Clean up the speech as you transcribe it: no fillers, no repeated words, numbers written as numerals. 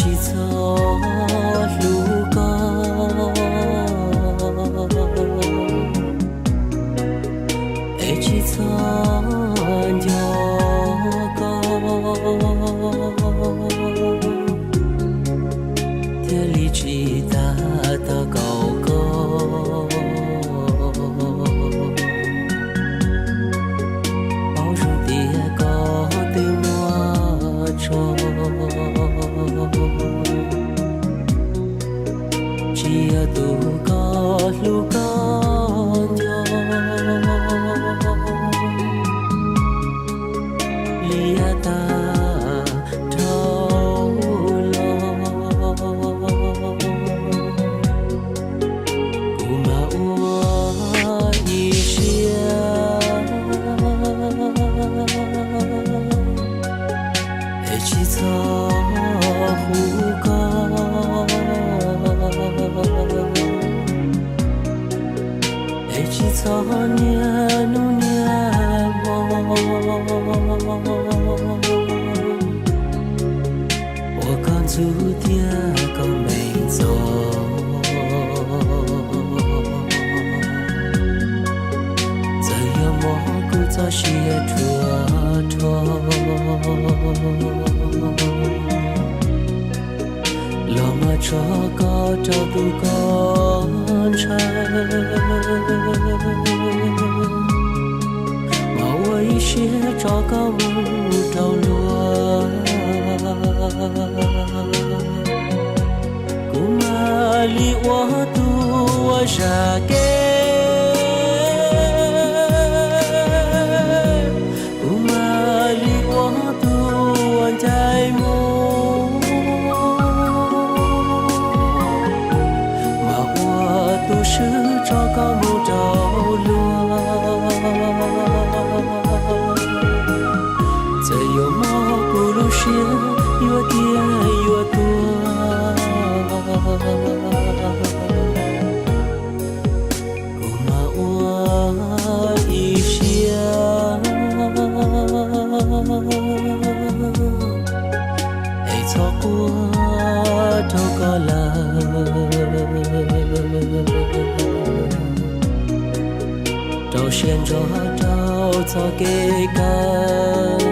起走路高，一起走就高，天里起大的高高，包容的高对我愁。只要渡过路高桥，离呀大头路，古马我一下，一起走湖高。一起走年路年梦，我刚注定个没走，只有蘑菇早些蹉跎。老马车高照渡高山，把我一些找高木着落，古马里我渡我沙给，古马里我渡我在木。都是找高木着落，再有毛不露线，越点越多。古马我一下，一错过头高了。找线找找找给干。